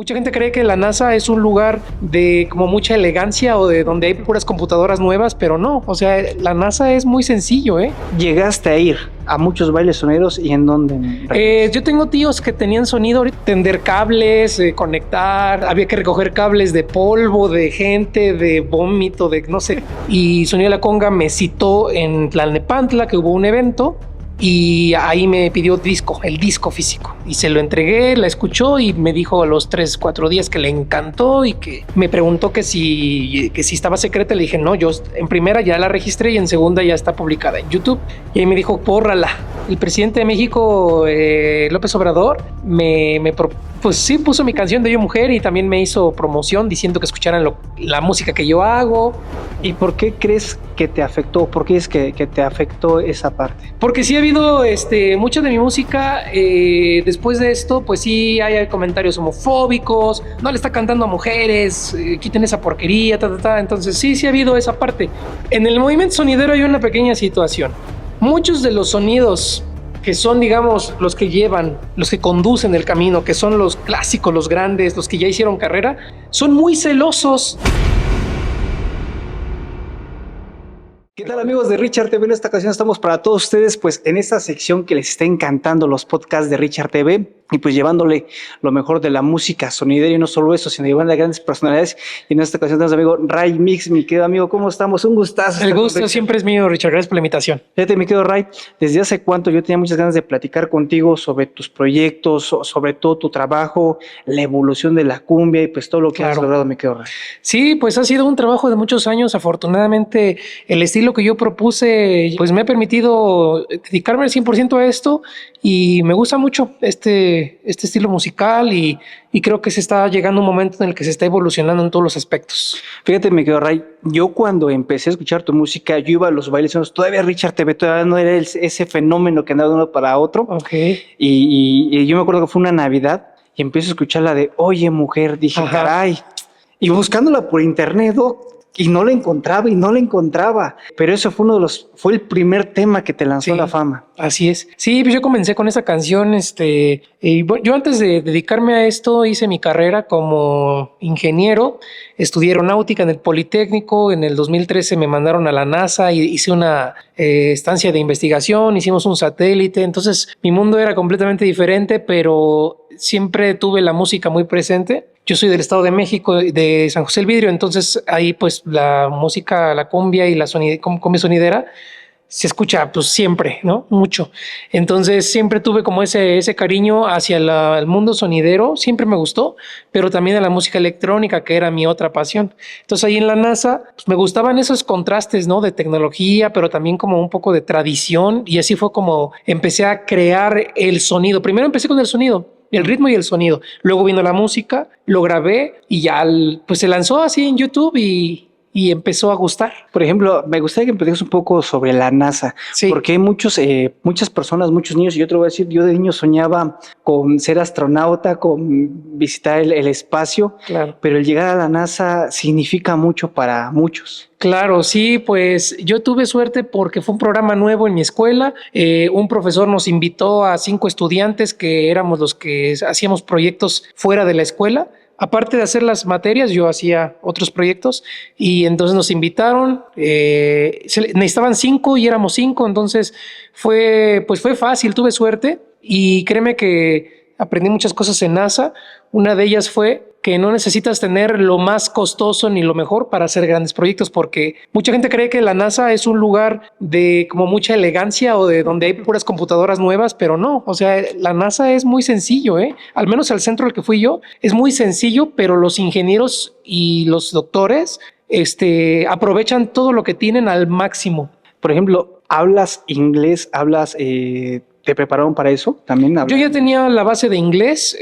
Mucha gente cree que la NASA es un lugar de como mucha elegancia o de donde hay puras computadoras nuevas, pero no. O sea, la NASA es muy sencillo, ¿eh? ¿Llegaste a ir a muchos bailes soneros y en dónde? Yo tengo tíos que tenían sonido, tender cables, conectar, había que recoger cables de polvo, de gente, de vómito, de no sé. Y Sonido de la Conga me citó en Tlalnepantla, que hubo un evento. Y ahí me pidió el disco físico. Y se lo entregué, la escuchó y me dijo a los 3-4 días que le encantó y que me preguntó que si estaba secreta. Le dije, no, yo en primera ya la registré y en segunda ya está publicada en YouTube. Y ahí me dijo, bórrala. El presidente de México, López Obrador, pues sí puso mi canción de Yo Mujer y también me hizo promoción diciendo que escucharan la música que yo hago. ¿Y por qué crees que te afectó? ¿Por qué es que te afectó esa parte? Porque sí ha habido mucha de mi música, después de esto, pues sí hay comentarios homofóbicos, no le está cantando a mujeres, quiten esa porquería, Entonces sí ha habido esa parte. En el movimiento sonidero hay una pequeña situación. Muchos de los sonidos que son, digamos, los que llevan, los que conducen el camino, que son los clásicos, los grandes, los que ya hicieron carrera, son muy celosos. ¿Qué tal, amigos de Richard TV? En esta ocasión estamos para todos ustedes, pues en esta sección que les está encantando, los podcasts de Richard TV, y pues llevándole lo mejor de la música sonidera, y no solo eso, sino llevando a grandes personalidades. Y en esta ocasión tenemos amigo Ray Mix. Mi querido amigo, ¿cómo estamos? Un gustazo. El gusto siempre es mío, Richard. Gracias por la invitación. Fíjate, mi querido Ray, desde hace cuánto yo tenía muchas ganas de platicar contigo sobre tus proyectos, sobre todo tu trabajo, la evolución de la cumbia y pues todo lo que has logrado, mi querido Ray. Sí, pues ha sido un trabajo de muchos años. Afortunadamente, el estilo que yo propuse, pues me ha permitido dedicarme al 100% a esto y me gusta mucho este estilo musical y creo que se está llegando un momento en el que se está evolucionando en todos los aspectos. Fíjate, mi querido Ray, yo cuando empecé a escuchar tu música, yo iba a los bailes, todavía Richard TV, todavía no era ese fenómeno que andaba de uno para otro. Okay. Y yo me acuerdo que fue una Navidad y empiezo a escuchar la de Oye Mujer, dije, ajá, caray, y buscándola por internet, y no la encontraba, pero eso fue el primer tema que te lanzó la fama. Así es. Sí, pues yo comencé con esa canción, y bueno, yo antes de dedicarme a esto hice mi carrera como ingeniero, estudié aeronáutica en el Politécnico, en el 2013 me mandaron a la NASA y hice una estancia de investigación, hicimos un satélite, entonces mi mundo era completamente diferente, pero siempre tuve la música muy presente. Yo soy del Estado de México, de San José del Vidrio, entonces ahí pues la música, la cumbia y la cumbia sonidera se escucha pues siempre, ¿no? Mucho. Entonces siempre tuve como ese cariño hacia el mundo sonidero, siempre me gustó, pero también a la música electrónica, que era mi otra pasión. Entonces ahí en la NASA pues me gustaban esos contrastes, ¿no? De tecnología, pero también como un poco de tradición, y así fue como empecé a crear el sonido. Primero empecé con el sonido, el ritmo y el sonido. Luego vino la música, lo grabé y ya pues se lanzó así en YouTube y empezó a gustar. Por ejemplo, me gustaría que me platiques un poco sobre la NASA, sí, porque hay muchas personas, muchos niños, y yo te lo voy a decir, yo de niño soñaba con ser astronauta, con visitar el espacio, claro, pero el llegar a la NASA significa mucho para muchos. Claro, sí, pues yo tuve suerte porque fue un programa nuevo en mi escuela. Un profesor nos invitó a 5 estudiantes que éramos los que hacíamos proyectos fuera de la escuela. Aparte de hacer las materias, yo hacía otros proyectos y entonces nos invitaron, necesitaban 5 y éramos 5, entonces fue fácil, tuve suerte y créeme que aprendí muchas cosas en NASA. Una de ellas fue que no necesitas tener lo más costoso ni lo mejor para hacer grandes proyectos, porque mucha gente cree que la NASA es un lugar de como mucha elegancia o de donde hay puras computadoras nuevas, pero no, o sea, la NASA es muy sencillo, al menos al centro al que fui yo, es muy sencillo, pero los ingenieros y los doctores aprovechan todo lo que tienen al máximo. Por ejemplo, ¿hablas inglés? ¿Te prepararon para eso? ¿También yo ya tenía la base de inglés,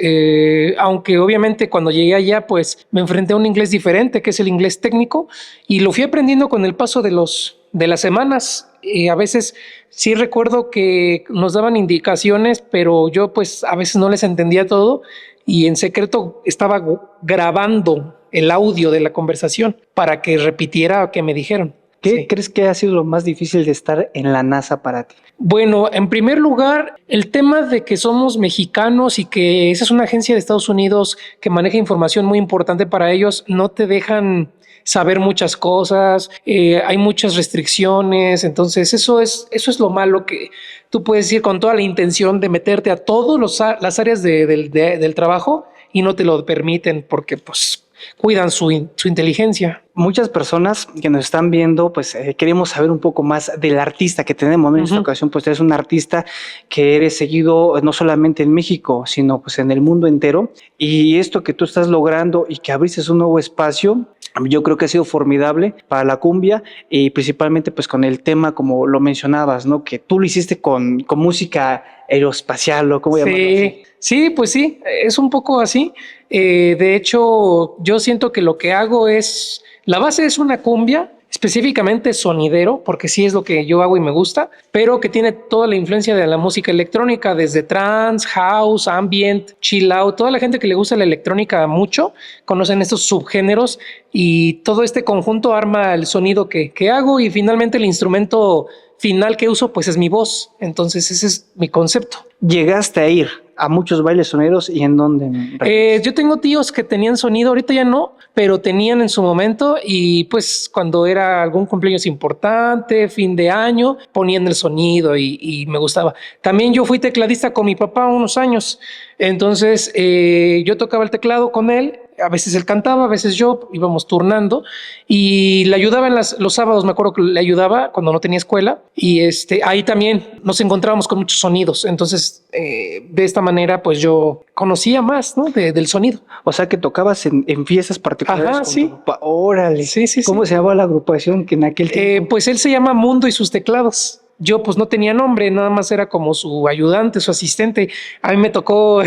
aunque obviamente cuando llegué allá pues me enfrenté a un inglés diferente, que es el inglés técnico, y lo fui aprendiendo con el paso de las semanas. A veces sí recuerdo que nos daban indicaciones, pero yo pues a veces no les entendía todo y en secreto estaba grabando el audio de la conversación para que repitiera lo que me dijeron. ¿Qué Sí. crees que ha sido lo más difícil de estar en la NASA para ti? Bueno, en primer lugar, el tema de que somos mexicanos y que esa es una agencia de Estados Unidos que maneja información muy importante para ellos, no te dejan saber muchas cosas, hay muchas restricciones, entonces eso es lo malo, que tú puedes ir con toda la intención de meterte a todas las áreas del trabajo y no te lo permiten porque pues cuidan su inteligencia. Muchas personas que nos están viendo, pues queremos saber un poco más del artista que tenemos, ¿no? En esta Ujú. ocasión, pues eres un artista que eres seguido no solamente en México, sino pues en el mundo entero. Y esto que tú estás logrando y que abriste un nuevo espacio, yo creo que ha sido formidable para la cumbia y principalmente pues con el tema, como lo mencionabas, ¿no? Que tú lo hiciste con música aeroespacial, ¿o cómo llamarlo así? Sí, pues sí, es un poco así. De hecho, yo siento que lo que hago es, la base es una cumbia, específicamente sonidero, porque sí es lo que yo hago y me gusta, pero que tiene toda la influencia de la música electrónica, desde trance, house, ambient, chill out. Toda la gente que le gusta la electrónica mucho conocen estos subgéneros y todo este conjunto arma el sonido que hago, y finalmente el instrumento final que uso pues es mi voz. Entonces ese es mi concepto. Llegaste a ir a muchos bailes soneros y en dónde. Yo tengo tíos que tenían sonido, ahorita ya no, pero tenían en su momento, y pues cuando era algún cumpleaños importante, fin de año, ponían el sonido y me gustaba. También yo fui tecladista con mi papá unos años, entonces yo tocaba el teclado con él. A veces él cantaba, a veces yo, íbamos turnando y le ayudaba en los sábados. Me acuerdo que le ayudaba cuando no tenía escuela, y ahí también nos encontrábamos con muchos sonidos. Entonces, de esta manera, pues yo conocía más, ¿no? Del sonido. O sea que tocabas en fiestas particulares. Ajá, Con sí. tu papá. Órale. Sí, sí, ¿Cómo sí. se llamaba la agrupación que en aquel tiempo? Pues él se llama Mundo y sus teclados. Yo pues no tenía nombre, nada más era como su ayudante, su asistente. A mí me tocó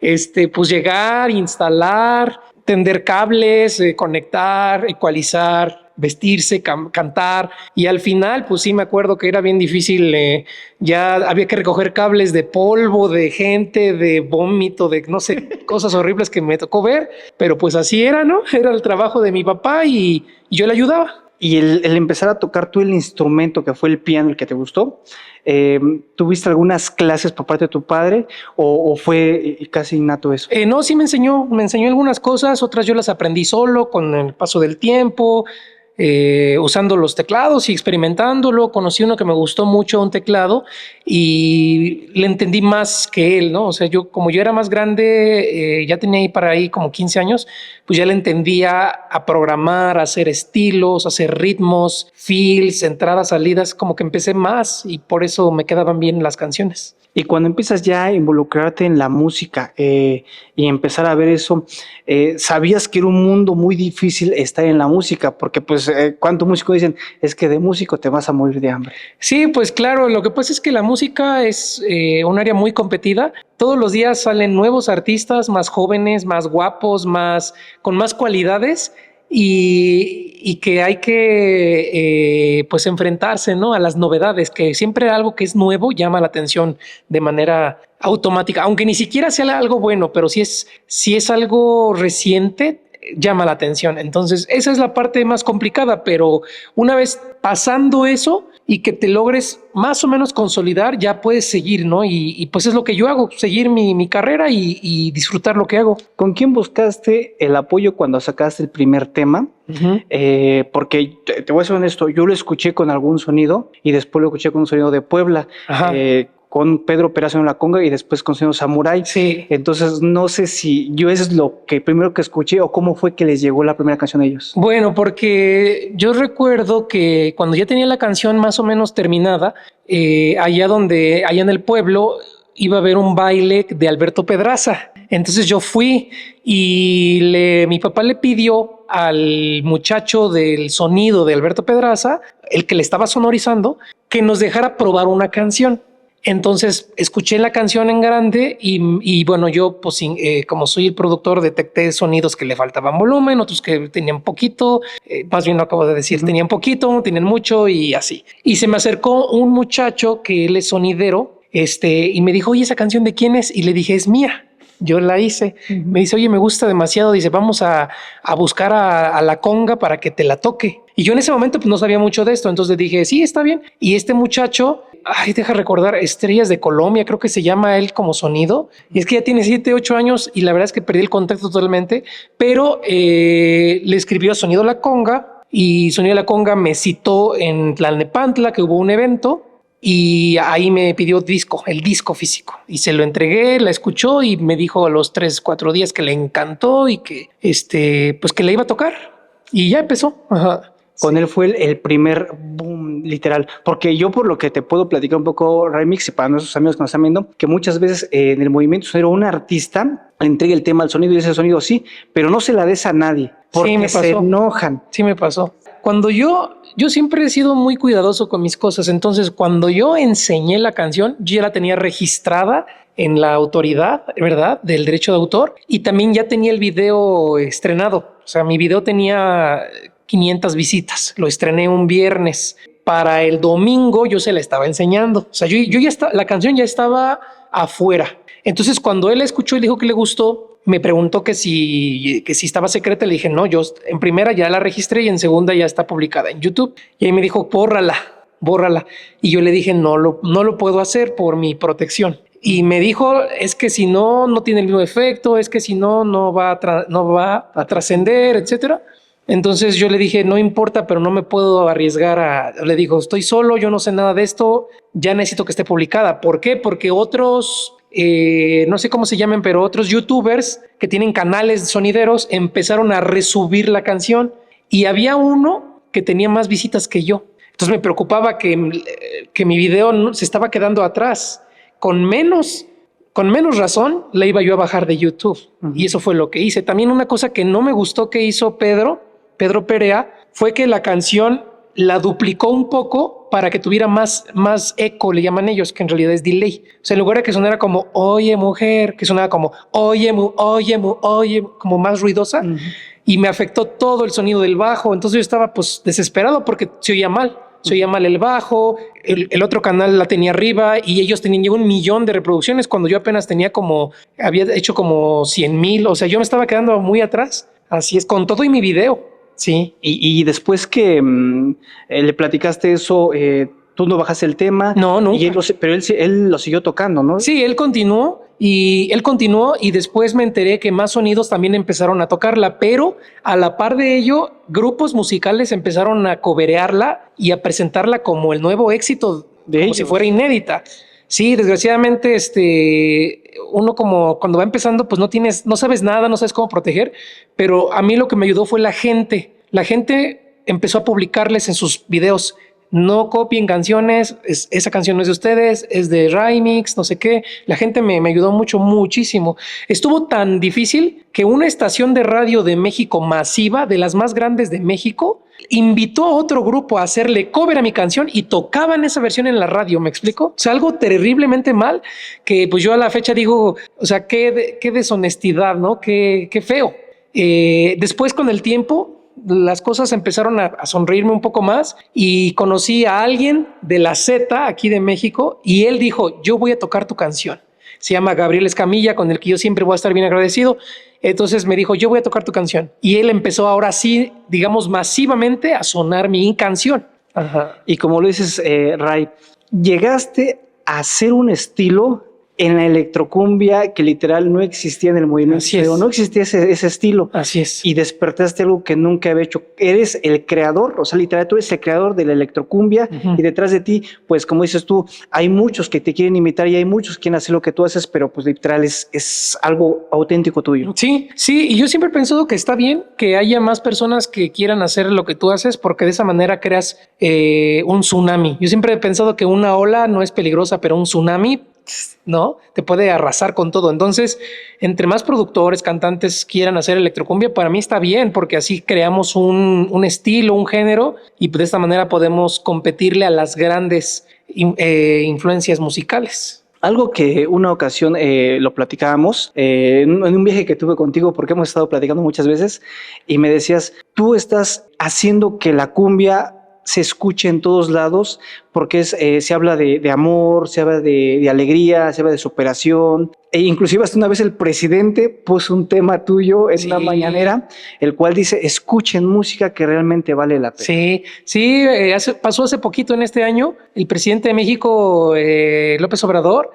pues llegar, instalar, tender cables, conectar, ecualizar, vestirse, cantar, y al final pues sí me acuerdo que era bien difícil. Ya había que recoger cables de polvo, de gente, de vómito, de no sé, cosas horribles que me tocó ver, pero pues así era, ¿no? Era el trabajo de mi papá y yo le ayudaba. Y el empezar a tocar tú el instrumento que fue el piano, el que te gustó, ¿tuviste algunas clases por parte de tu padre o fue casi innato eso? No, sí me enseñó algunas cosas, otras yo las aprendí solo con el paso del tiempo, usando los teclados y experimentándolo. Conocí uno que me gustó mucho, un teclado, y le entendí más que él, ¿no? O sea, como yo era más grande, ya tenía ahí para ahí como 15 años, pues ya le entendía a programar, a hacer estilos, a hacer ritmos, fills, entradas, salidas, como que empecé más y por eso me quedaban bien las canciones. Y cuando empiezas ya a involucrarte en la música y empezar a ver eso, sabías que era un mundo muy difícil estar en la música, porque pues cuántos músicos dicen, es que de músico te vas a morir de hambre. Sí, pues claro, lo que pasa es que la música es un área muy competida. Todos los días salen nuevos artistas, más jóvenes, más guapos, con más cualidades, y que hay que pues enfrentarse, ¿no? A las novedades, que siempre algo que es nuevo llama la atención de manera automática, aunque ni siquiera sea algo bueno, pero si es algo reciente, llama la atención. Entonces esa es la parte más complicada, pero una vez pasando eso y que te logres más o menos consolidar, ya puedes seguir, ¿no? Y pues es lo que yo hago, seguir mi carrera y disfrutar lo que hago. ¿Con quién buscaste el apoyo cuando sacaste el primer tema? Porque te voy a ser honesto, yo lo escuché con algún sonido y después lo escuché con un sonido de Puebla. Con Pedro Perazo en la conga y después con Sonido Samurai. Sí. Entonces no sé si yo es lo que primero que escuché o cómo fue que les llegó la primera canción a ellos. Bueno, porque yo recuerdo que cuando ya tenía la canción más o menos terminada, allá en el pueblo iba a haber un baile de Alberto Pedraza. Entonces yo fui y mi papá le pidió al muchacho del sonido de Alberto Pedraza, el que le estaba sonorizando, que nos dejara probar una canción. Entonces escuché la canción en grande y bueno, yo pues como soy el productor, detecté sonidos que le faltaban volumen, otros que tenían poquito, más bien lo acabo de decir, tenían poquito, tenían mucho y así. Y se me acercó un muchacho que él es sonidero, y me dijo, oye, ¿esa canción de quién es? Y le dije, es mía. Yo la hice. Me dice, oye, me gusta demasiado. Dice, vamos a buscar a la conga para que te la toque. Y yo en ese momento pues no sabía mucho de esto. Entonces dije, sí, está bien. Y este muchacho, ay, deja recordar, Estrellas de Colombia, creo que se llama él como sonido. Y es que ya tiene 7, 8 años y la verdad es que perdí el contacto totalmente. Pero le escribió Sonido La Conga y Sonido La Conga me citó en Tlalnepantla, que hubo un evento. Y ahí me pidió el disco físico y se lo entregué, la escuchó y me dijo a los 3, 4 días que le encantó y que pues que le iba a tocar y ya empezó. Ajá. Con él fue el primer boom, literal. Porque yo, por lo que te puedo platicar un poco, Remix, y para nuestros amigos que nos están viendo, que muchas veces en el movimiento sonoro un artista le entrega el tema al sonido y ese sonido sí, pero no se la des a nadie porque Sí, me pasó. se enojan. Sí, me pasó. Cuando yo siempre he sido muy cuidadoso con mis cosas. Entonces, cuando yo enseñé la canción, yo ya la tenía registrada en la autoridad, ¿verdad?, del derecho de autor y también ya tenía el video estrenado. O sea, mi video tenía 500 visitas. Lo estrené un viernes. Para el domingo yo se la estaba enseñando. O sea, yo ya estaba, la canción ya estaba afuera. Entonces, cuando él escuchó y dijo que le gustó, me preguntó que si estaba secreta. Le dije, no, yo en primera ya la registré y en segunda ya está publicada en YouTube. Y ahí me dijo, bórrala. Y yo le dije, no lo puedo hacer por mi protección. Y me dijo, es que si no tiene el mismo efecto, es que si no va a trascender, etcétera. Entonces yo le dije, no importa, pero no me puedo arriesgar le digo, estoy solo, yo no sé nada de esto, ya necesito que esté publicada. ¿Por qué? Porque otros, no sé cómo se llaman, pero otros youtubers que tienen canales sonideros empezaron a resubir la canción y había uno que tenía más visitas que yo. Entonces me preocupaba que mi video se estaba quedando atrás. Con menos razón la iba yo a bajar de YouTube. Y eso fue lo que hice. También una cosa que no me gustó que hizo Pedro Perea, fue que la canción la duplicó un poco para que tuviera más eco, le llaman ellos, que en realidad es delay. O sea, en lugar de que sonara como oye mujer, que sonaba como oye, como más ruidosa, y me afectó todo el sonido del bajo. Entonces yo estaba pues desesperado porque se oía mal el bajo, el otro canal la tenía arriba y ellos tenían 1 millón de reproducciones cuando yo apenas había hecho como 100,000. O sea, yo me estaba quedando muy atrás. Así es, con todo y mi video. Sí. Y después que le platicaste eso, tú no bajaste el tema. No, nunca. Pero él lo siguió tocando, ¿no? Sí, él continuó y después me enteré que más sonidos también empezaron a tocarla, pero a la par de ello, grupos musicales empezaron a coberearla y a presentarla como el nuevo éxito, como si fuera inédita. Sí, desgraciadamente, uno como cuando va empezando, pues no sabes nada, no sabes cómo proteger, pero a mí lo que me ayudó fue la gente. La gente empezó a publicarles en sus videos, no copien canciones, esa canción no es de ustedes, es de Remix, no sé qué. La gente me ayudó muchísimo. Estuvo tan difícil que una estación de radio de México masiva, de las más grandes de México, invitó a otro grupo a hacerle cover a mi canción y tocaban esa versión en la radio. ¿Me explico? O sea, algo terriblemente mal que pues yo a la fecha digo, o sea, qué deshonestidad, ¿no? Qué feo. Después con el tiempo las cosas empezaron a sonreírme un poco más y conocí a alguien de la Z aquí de México y él dijo, yo voy a tocar tu canción. Se llama Gabriel Escamilla, con el que yo siempre voy a estar bien agradecido. Entonces me dijo, yo voy a tocar tu canción. Y él empezó ahora sí, digamos, masivamente a sonar mi canción. Ajá. Y como lo dices, Ray, llegaste a hacer un estilo en la electrocumbia que literal no existía en el movimiento. No existía ese estilo. Así es. Y despertaste algo que nunca había hecho. Eres el creador, o sea, literal, tú eres el creador de la electrocumbia y detrás de ti, pues como dices tú, hay muchos que te quieren imitar y hay muchos que quieren hacer lo que tú haces, pero pues literal es algo auténtico tuyo. Sí, y yo siempre he pensado que está bien que haya más personas que quieran hacer lo que tú haces porque de esa manera creas un tsunami. Yo siempre he pensado que una ola no es peligrosa, pero un tsunami, ¿no? Te puede arrasar con todo. Entonces, entre más productores, cantantes quieran hacer electrocumbia, para mí está bien, porque así creamos un estilo, un género, y de esta manera podemos competirle a las grandes influencias musicales. Algo que una ocasión lo platicábamos en un viaje que tuve contigo, porque hemos estado platicando muchas veces, y me decías, tú estás haciendo que la cumbia se escuche en todos lados, porque se habla de amor, se habla de alegría, se habla de superación, e inclusive hasta una vez el presidente puso un tema tuyo en una mañanera, el cual dice, escuchen música que realmente vale la pena. Sí, pasó hace poquito en este año, el presidente de México, López Obrador,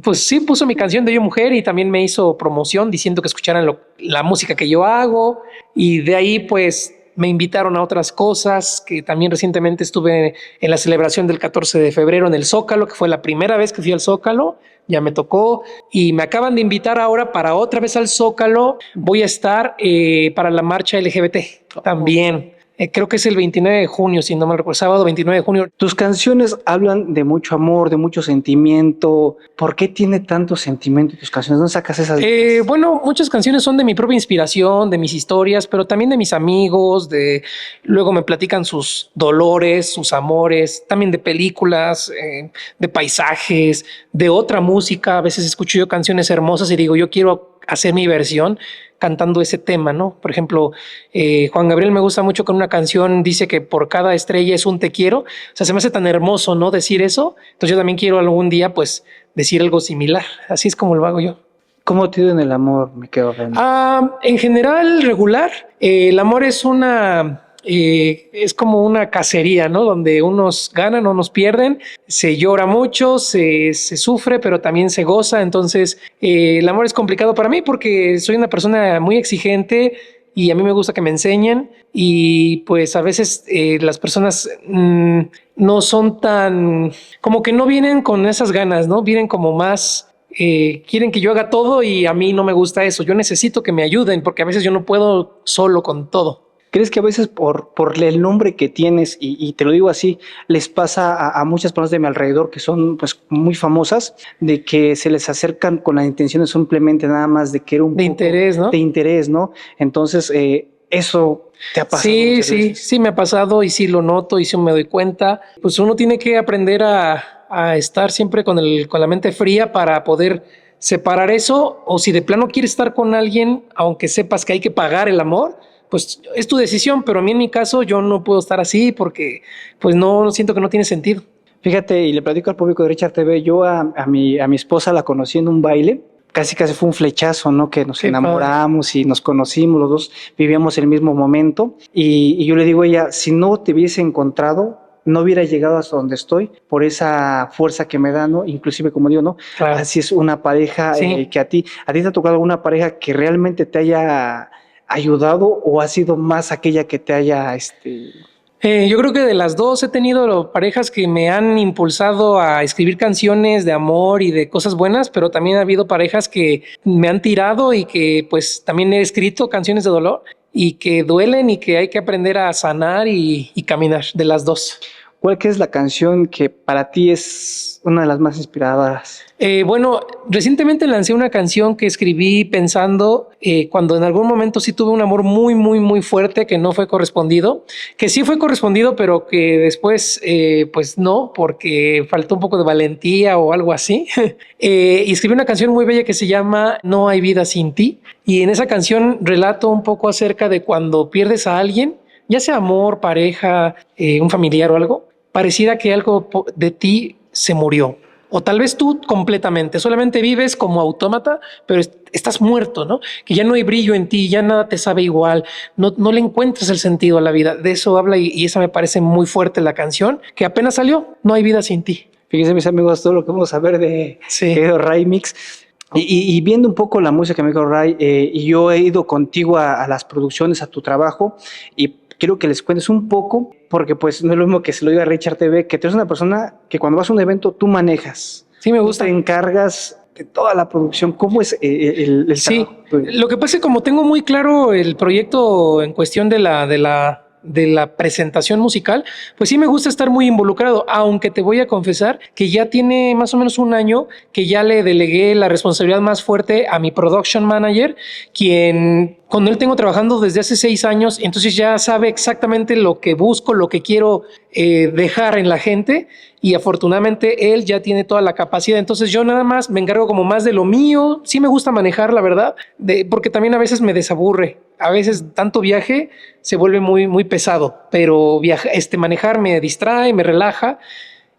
pues sí puso mi canción de Yo Mujer y también me hizo promoción diciendo que escucharan la música que yo hago, y de ahí pues me invitaron a otras cosas, que también recientemente estuve en la celebración del 14 de febrero en el Zócalo, que fue la primera vez que fui al Zócalo, ya me tocó, y me acaban de invitar ahora para otra vez al Zócalo. Voy a estar para la marcha LGBT también. Creo que es el 29 de junio, si no me recuerdo, sábado 29 de junio. Tus canciones hablan de mucho amor, de mucho sentimiento. ¿Por qué tiene tanto sentimiento tus canciones? ¿Dónde sacas esas? Bueno, muchas canciones son de mi propia inspiración, de mis historias, pero también de mis amigos, luego me platican sus dolores, sus amores, también de películas, de paisajes, de otra música. A veces escucho yo canciones hermosas y digo, yo quiero hacer mi versión cantando ese tema, ¿no? Por ejemplo, Juan Gabriel me gusta mucho con una canción, dice que por cada estrella es un te quiero. O sea, se me hace tan hermoso, ¿no? Decir eso. Entonces yo también quiero algún día, pues, decir algo similar. Así es como lo hago yo. ¿Cómo te ha ido en el amor, mi querido Ren? En general, regular. El amor es es como una cacería, ¿no? Donde unos ganan, unos pierden, se llora mucho, se sufre, pero también se goza. Entonces, el amor es complicado para mí porque soy una persona muy exigente y a mí me gusta que me enseñen, y pues a veces las personas no son tan, como que no vienen con esas ganas, ¿no? Vienen como más... quieren que yo haga todo y a mí no me gusta eso. Yo necesito que me ayuden porque a veces yo no puedo solo con todo. ¿Crees que a veces por el nombre que tienes, y te lo digo así, les pasa a muchas personas de mi alrededor que son pues muy famosas, de que se les acercan con la intención de simplemente nada más de que era un de interés, ¿no? De interés, ¿no? Entonces, eso te ha pasado. Sí, me ha pasado y sí lo noto y sí me doy cuenta. Pues uno tiene que aprender a estar siempre con la mente fría para poder separar eso, o si de plano quieres estar con alguien, aunque sepas que hay que pagar el amor, pues es tu decisión, pero a mí en mi caso yo no puedo estar así porque pues no siento que no tiene sentido. Fíjate, y le platico al público de Richard TV, yo a mi esposa la conocí en un baile, casi fue un flechazo, ¿no? Que nos enamoramos y nos conocimos, los dos vivíamos el mismo momento, y yo le digo a ella, si no te hubiese encontrado, no hubiera llegado hasta donde estoy por esa fuerza que me da, ¿no? Inclusive, como digo, ¿no? Claro. Así es una pareja que a ti te ha tocado alguna pareja que realmente te haya ayudado, o ha sido más aquella que te haya yo creo que de las dos he tenido parejas que me han impulsado a escribir canciones de amor y de cosas buenas, pero también ha habido parejas que me han tirado y que pues también he escrito canciones de dolor y que duelen y que hay que aprender a sanar y caminar, de las dos. ¿Cuál es la canción que para ti es una de las más inspiradoras? Bueno, recientemente lancé una canción que escribí pensando cuando en algún momento sí tuve un amor muy, muy, muy fuerte que no fue correspondido, que sí fue correspondido, pero que después pues no, porque faltó un poco de valentía o algo así. Y escribí una canción muy bella que se llama No hay vida sin ti. Y en esa canción relato un poco acerca de cuando pierdes a alguien, ya sea amor, pareja, un familiar o algo, pareciera que algo de ti se murió. O tal vez tú completamente, solamente vives como autómata, pero estás muerto, ¿no? Que ya no hay brillo en ti, ya nada te sabe igual, no le encuentras el sentido a la vida. De eso habla y esa me parece muy fuerte la canción, que apenas salió, No hay vida sin ti. Fíjense, mis amigos, todo lo que vamos a ver de Ray Mix. Y viendo un poco la música que me dijo Ray, y yo he ido contigo a las producciones, a tu trabajo, y quiero que les cuentes un poco, porque pues no es lo mismo que se lo diga a Richard TV, que tú eres una persona que cuando vas a un evento tú manejas. Sí, me gusta. Tú te encargas de toda la producción. ¿Cómo es el sí, lo que pasa es que como tengo muy claro el proyecto en cuestión de la presentación musical, pues sí me gusta estar muy involucrado, aunque te voy a confesar que ya tiene más o menos un año que ya le delegué la responsabilidad más fuerte a mi production manager, quien Con él tengo trabajando desde hace 6 años, entonces ya sabe exactamente lo que busco, lo que quiero dejar en la gente, y afortunadamente él ya tiene toda la capacidad. Entonces yo nada más me encargo como más de lo mío. Sí me gusta manejar, la verdad, porque también a veces me desaburre. A veces tanto viaje se vuelve muy pesado, pero manejar me distrae, me relaja.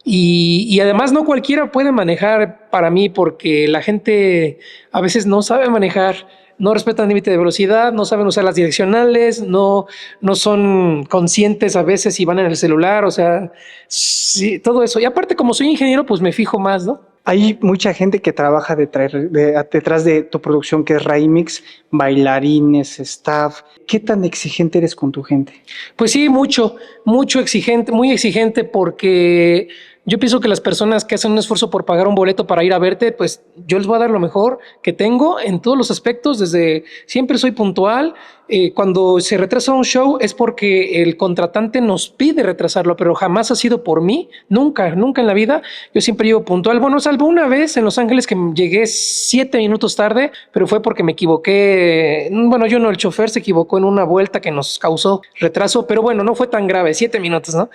Y además no cualquiera puede manejar para mí, porque la gente a veces no sabe manejar, no respetan el límite de velocidad, no saben usar las direccionales, no son conscientes a veces y van en el celular, o sea, sí, todo eso. Y aparte, como soy ingeniero, pues me fijo más, ¿no? Hay mucha gente que trabaja detrás de tu producción, que es Raimix, bailarines, staff. ¿Qué tan exigente eres con tu gente? Pues sí, mucho exigente, muy exigente, porque yo pienso que las personas que hacen un esfuerzo por pagar un boleto para ir a verte, pues yo les voy a dar lo mejor que tengo en todos los aspectos. Desde siempre soy puntual. Cuando se retrasa un show es porque el contratante nos pide retrasarlo, pero jamás ha sido por mí, nunca en la vida. Yo siempre llego puntual. Bueno, salvo una vez en Los Ángeles que llegué 7 minutos tarde, pero fue porque me equivoqué. Bueno, yo no, el chofer se equivocó en una vuelta que nos causó retraso, pero bueno, no fue tan grave, 7 minutos, ¿no?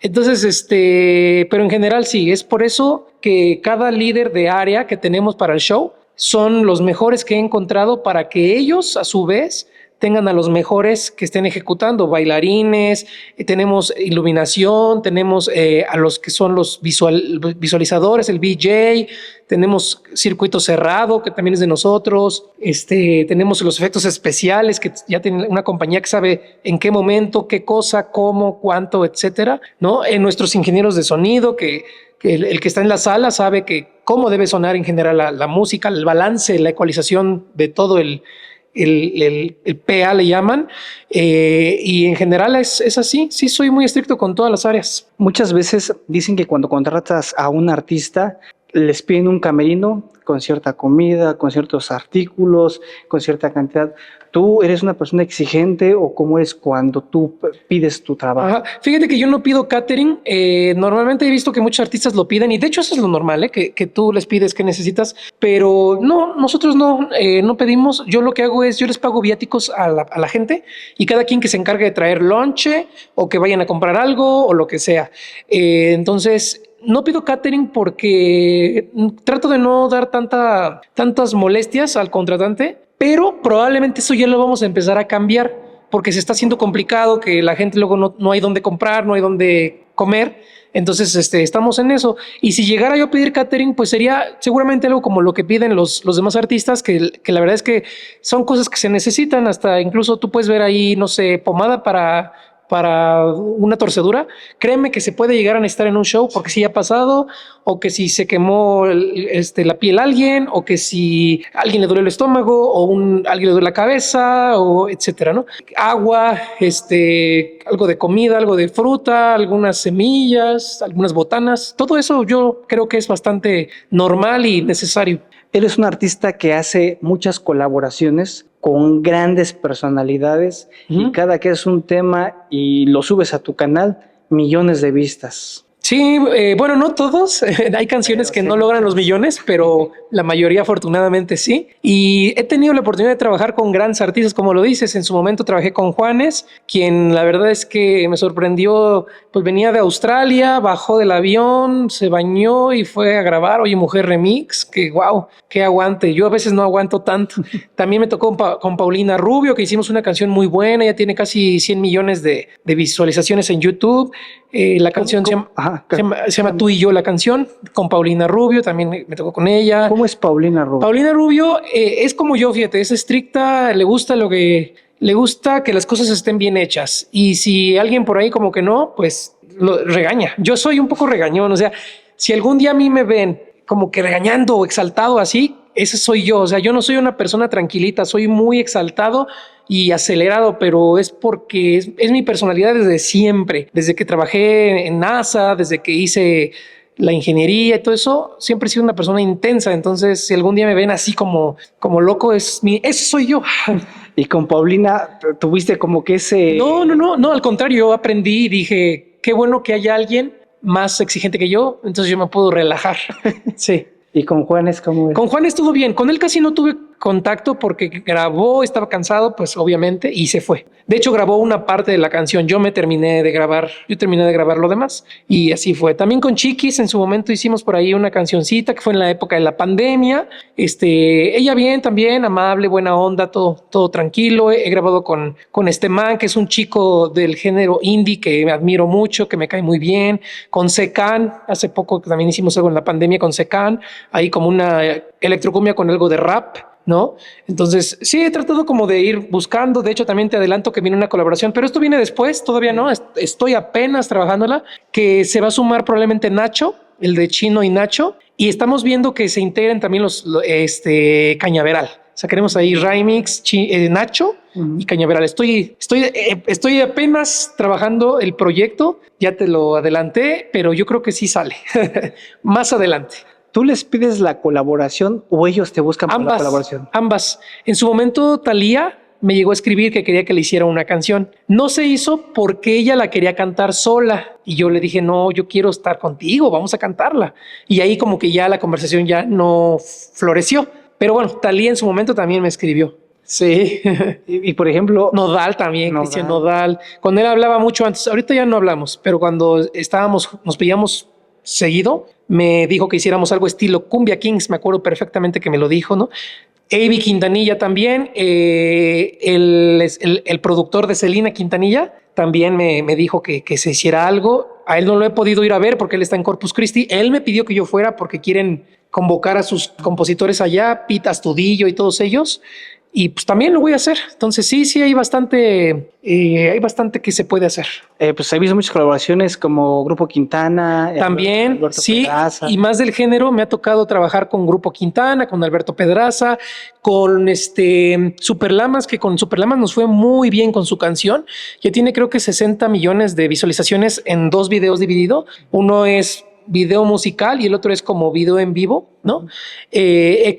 Entonces, pero en general sí, es por eso que cada líder de área que tenemos para el show son los mejores que he encontrado, para que ellos a su vez tengan a los mejores que estén ejecutando, bailarines, tenemos iluminación, tenemos a los que son los visualizadores, el VJ, tenemos circuito cerrado, que también es de nosotros, tenemos los efectos especiales, que ya tiene una compañía que sabe en qué momento, qué cosa, cómo, cuánto, etcétera, ¿no? Nuestros ingenieros de sonido, que el que está en la sala sabe que cómo debe sonar en general la música, el balance, la ecualización de todo el PA le llaman, y en general es así. Sí, soy muy estricto con todas las áreas. Muchas veces dicen que cuando contratas a un artista, les piden un camerino con cierta comida, con ciertos artículos, con cierta cantidad. ¿Tú eres una persona exigente o cómo es cuando tú pides tu trabajo? Ajá. Fíjate que yo no pido catering. Normalmente he visto que muchos artistas lo piden, y de hecho eso es lo normal, que tú les pides que necesitas, pero no, nosotros no pedimos. Yo lo que hago es, yo les pago viáticos a la gente, y cada quien que se encargue de traer lonche o que vayan a comprar algo o lo que sea. Entonces, no pido catering porque trato de no dar tantas molestias al contratante, pero probablemente eso ya lo vamos a empezar a cambiar, porque se está haciendo complicado, que la gente luego no hay dónde comprar, no hay dónde comer. Entonces, estamos en eso. Y si llegara yo a pedir catering, pues sería seguramente algo como lo que piden los demás artistas, que la verdad es que son cosas que se necesitan. Hasta incluso tú puedes ver ahí, no sé, pomada para una torcedura. Créeme que se puede llegar a necesitar en un show, porque si ha pasado, o que si se quemó la piel a alguien, o que si a alguien le duele el estómago, o alguien le duele la cabeza, o etcétera, ¿no? Agua, algo de comida, algo de fruta, algunas semillas, algunas botanas. Todo eso yo creo que es bastante normal y necesario. Eres un artista que hace muchas colaboraciones con grandes personalidades y cada que es un tema y lo subes a tu canal, millones de vistas. Sí, bueno, no todos. Hay canciones que no logran los millones, pero la mayoría afortunadamente sí. Y he tenido la oportunidad de trabajar con grandes artistas, como lo dices. En su momento trabajé con Juanes, quien la verdad es que me sorprendió. Pues venía de Australia, bajó del avión, se bañó y fue a grabar Oye Mujer Remix. Que wow, qué aguante. Yo a veces no aguanto tanto. También me tocó con Paulina Rubio, que hicimos una canción muy buena. Ya tiene casi 100 millones de visualizaciones en YouTube. La canción se llama Tú y Yo, la canción, con Paulina Rubio. También me tocó con ella. ¿Cómo es Paulina Rubio? Paulina Rubio es como yo, fíjate, es estricta, le gusta que las cosas estén bien hechas. Y si alguien por ahí como que no, pues lo regaña. Yo soy un poco regañón, o sea, si algún día a mí me ven como que regañando o exaltado así, ese soy yo. O sea, yo no soy una persona tranquilita, soy muy exaltado y acelerado, pero es porque es mi personalidad desde siempre. Desde que trabajé en NASA, desde que hice la ingeniería y todo eso, siempre he sido una persona intensa. Entonces, si algún día me ven así como loco, ese soy yo. Y con Paulina tuviste como que ese... No, al contrario, yo aprendí y dije, qué bueno que haya alguien más exigente que yo, entonces yo me puedo relajar. Sí. ¿Y con Juanes cómo es? Con Juanes todo bien. Con él casi no tuve contacto porque grabó, estaba cansado, pues obviamente, y se fue. De hecho, grabó una parte de la canción. Yo terminé de grabar lo demás. Y así fue. También con Chiquis, en su momento hicimos por ahí una cancioncita que fue en la época de la pandemia. Ella bien, también, amable, buena onda, todo tranquilo. He grabado con este man, que es un chico del género indie que me admiro mucho, que me cae muy bien. Con Secan, hace poco también hicimos algo en la pandemia con Secan, ahí como una electrocumbia con algo de rap, ¿no? Entonces, sí, he tratado como de ir buscando. De hecho, también te adelanto que viene una colaboración, pero esto viene después, todavía no. Estoy apenas trabajándola, que se va a sumar probablemente Nacho, el de Chino y Nacho, y estamos viendo que se integren también los Cañaveral. O sea, queremos ahí Remix, Nacho y Cañaveral. Estoy apenas trabajando el proyecto, ya te lo adelanté, pero yo creo que sí sale más adelante. ¿Tú les pides la colaboración o ellos te buscan por la colaboración? Ambas. En su momento, Thalía me llegó a escribir que quería que le hiciera una canción. No se hizo porque ella la quería cantar sola. Y yo le dije, no, yo quiero estar contigo, vamos a cantarla. Y ahí como que ya la conversación ya no floreció. Pero bueno, Thalía en su momento también me escribió. Sí. Y por ejemplo... Nodal también, Cristian Nodal. Con él hablaba mucho antes. Ahorita ya no hablamos, pero cuando nos veíamos seguido, me dijo que hiciéramos algo estilo Cumbia Kings, me acuerdo perfectamente que me lo dijo, ¿no? Avi Quintanilla también, el productor de Selena Quintanilla, también me dijo que se hiciera algo. A él no lo he podido ir a ver porque él está en Corpus Christi. Él me pidió que yo fuera porque quieren convocar a sus compositores allá, Pete Astudillo y todos ellos. Y pues también lo voy a hacer. Entonces sí, hay bastante que se puede hacer. Pues he visto muchas colaboraciones como Grupo Quintana. También, Alberto Pedraza. Y más del género, me ha tocado trabajar con Grupo Quintana, con Alberto Pedraza, con Superlamas, que con Superlamas nos fue muy bien con su canción. Ya tiene creo que 60 millones de visualizaciones en 2 videos dividido. Uno es video musical y el otro es como video en vivo, ¿no?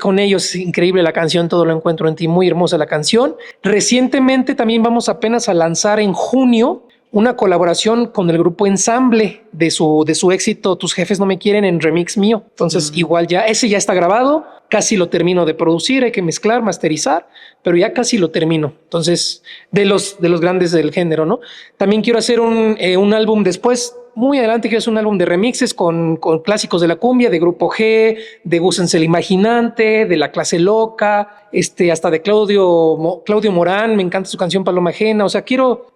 Con ellos es increíble la canción, Todo lo encuentro en ti, muy hermosa la canción. Recientemente también vamos apenas a lanzar en junio una colaboración con el grupo Ensamble de su éxito Tus jefes no me quieren en remix mío. Entonces igual ese ya está grabado, casi lo termino de producir, hay que mezclar, masterizar, pero ya casi lo termino. Entonces de los grandes del género, ¿no? También quiero hacer un álbum después. Muy adelante quiero hacer un álbum de remixes con clásicos de la cumbia, de Grupo G, de Gúsense el Imaginante, de La Clase Loca, hasta de Claudio Morán, me encanta su canción Paloma Ajena. O sea, quiero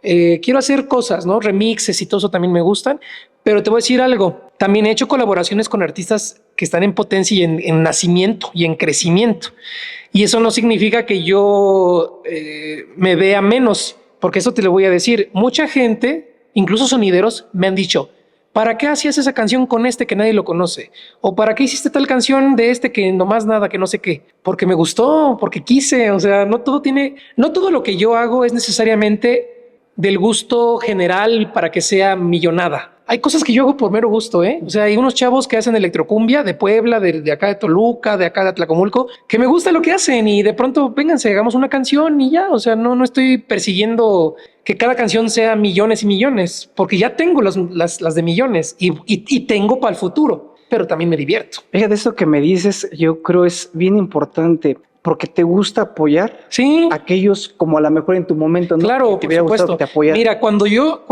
hacer cosas, ¿no? Remixes y todo eso también me gustan. Pero te voy a decir algo, también he hecho colaboraciones con artistas que están en potencia y en nacimiento y en crecimiento. Y eso no significa que yo me vea menos, porque eso te lo voy a decir. Mucha gente, incluso sonideros, me han dicho, ¿para qué hacías esa canción con que nadie lo conoce? ¿O para qué hiciste tal canción de que nomás nada, que no sé qué? Porque me gustó, porque quise. O sea, no todo lo que yo hago es necesariamente del gusto general para que sea millonada. Hay cosas que yo hago por mero gusto, ¿eh? O sea, hay unos chavos que hacen electrocumbia de Puebla, de acá de Toluca, de acá de Atlacomulco, que me gusta lo que hacen y de pronto, vénganse, hagamos una canción y ya. O sea, no estoy persiguiendo que cada canción sea millones y millones, porque ya tengo las de millones y tengo para el futuro, pero también me divierto. Fíjate, eso que me dices, yo creo es bien importante. Porque te gusta apoyar a aquellos como a lo mejor en tu momento, ¿no? Claro, que te hubiera gustado que te apoyaran. Mira, cuando yo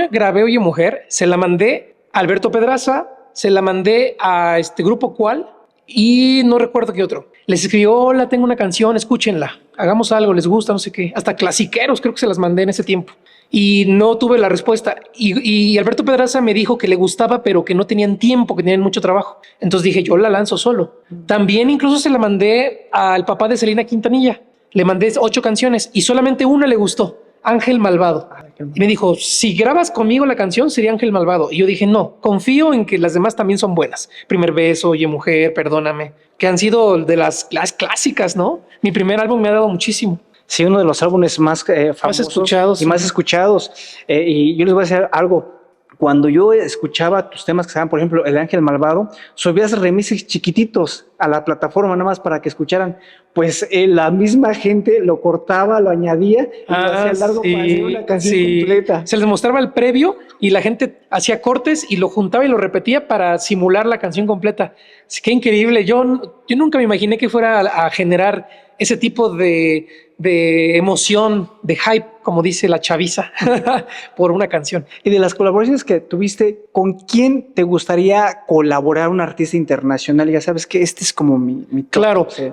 grabé Oye Mujer, se la mandé a Alberto Pedraza, se la mandé a Grupo Cual y no recuerdo qué otro. Les escribió, hola, tengo una canción, escúchenla, hagamos algo, les gusta, no sé qué. Hasta clasiqueros creo que se las mandé en ese tiempo. Y no tuve la respuesta. Y Alberto Pedraza me dijo que le gustaba, pero que no tenían tiempo, que tenían mucho trabajo. Entonces dije, yo la lanzo solo. También incluso se la mandé al papá de Selena Quintanilla. Le mandé 8 canciones y solamente una le gustó, Ángel Malvado. Y me dijo, si grabas conmigo la canción sería Ángel Malvado. Y yo dije, no, confío en que las demás también son buenas. Primer beso, Oye Mujer, Perdóname, que han sido de las clásicas, ¿no? Mi primer álbum me ha dado muchísimo. Sí, uno de los álbumes más famosos y más escuchados. Y yo les voy a decir algo. Cuando yo escuchaba tus temas que estaban, por ejemplo, El Ángel Malvado, subías remixes chiquititos a la plataforma nada más para que escucharan, pues la misma gente lo cortaba, lo añadía y lo hacía largo para hacer una canción completa. Se les mostraba el previo y la gente hacía cortes y lo juntaba y lo repetía para simular la canción completa. Qué increíble. Yo nunca me imaginé que fuera a generar ese tipo de emoción, de hype, como dice la chaviza, por una canción. Y de las colaboraciones que tuviste, ¿con quién te gustaría colaborar un artista internacional? Ya sabes que este es como mi top. Claro, Sí.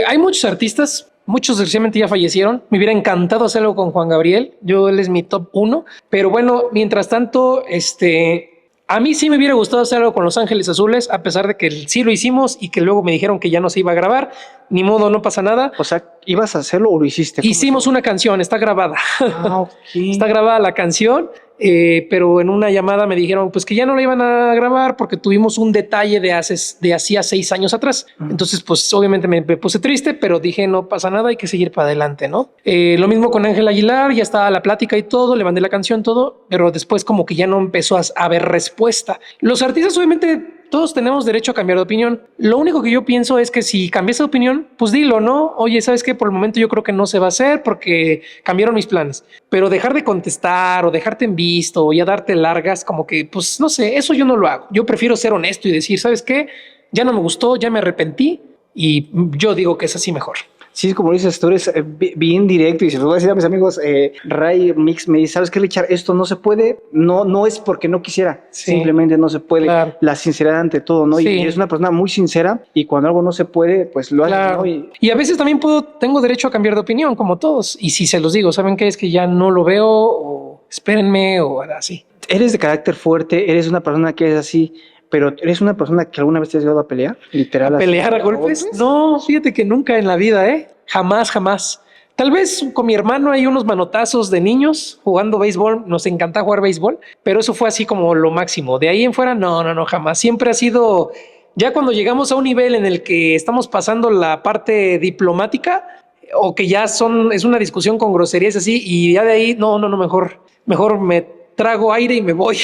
Hay muchos artistas, muchos recientemente ya fallecieron. Me hubiera encantado hacerlo con Juan Gabriel. Él es mi top 1. Pero bueno, mientras tanto, a mí sí me hubiera gustado hacerlo con Los Ángeles Azules, a pesar de que sí lo hicimos y que luego me dijeron que ya no se iba a grabar. Ni modo, no pasa nada. O sea, ¿ibas a hacerlo o lo hiciste? Hicimos una canción, está grabada. Okay. Está grabada la canción, pero en una llamada me dijeron pues que ya no la iban a grabar porque tuvimos un detalle de hacía 6 años atrás. Entonces, pues obviamente me puse triste, pero dije no pasa nada, hay que seguir para adelante, ¿no? Lo mismo con Ángel Aguilar, ya estaba la plática y todo, le mandé la canción, todo, pero después como que ya no empezó a haber respuesta. Los artistas obviamente todos tenemos derecho a cambiar de opinión. Lo único que yo pienso es que si cambias de opinión, pues dilo, ¿no? Oye, ¿sabes qué? Por el momento yo creo que no se va a hacer porque cambiaron mis planes. Pero dejar de contestar o dejarte en visto o ya darte largas, como que, pues no sé, eso yo no lo hago. Yo prefiero ser honesto y decir, ¿sabes qué? Ya no me gustó, ya me arrepentí y yo digo que es así mejor. Sí, como dices, tú eres bien directo y se lo voy a decir a mis amigos, Ray Mix me dice, ¿sabes qué, Richard? Esto no se puede, no es porque no quisiera, simplemente no se puede. Claro. La sinceridad ante todo, ¿no? Sí. Y eres una persona muy sincera y cuando algo no se puede, pues lo haces, ¿no? Y a veces también tengo derecho a cambiar de opinión, como todos. Y si se los digo, ¿saben qué? Es que ya no lo veo o espérenme o así. Eres de carácter fuerte, eres una persona que es así. Pero ¿eres una persona que alguna vez te has llegado a pelear? Literal. ¿A pelear a golpes? No, fíjate que nunca en la vida, Jamás. Tal vez con mi hermano hay unos manotazos de niños jugando béisbol. Nos encanta jugar béisbol, pero eso fue así como lo máximo. De ahí en fuera, no, jamás. Siempre ha sido, ya cuando llegamos a un nivel en el que estamos pasando la parte diplomática o que ya es una discusión con groserías así y ya de ahí, no, mejor me trago aire y me voy.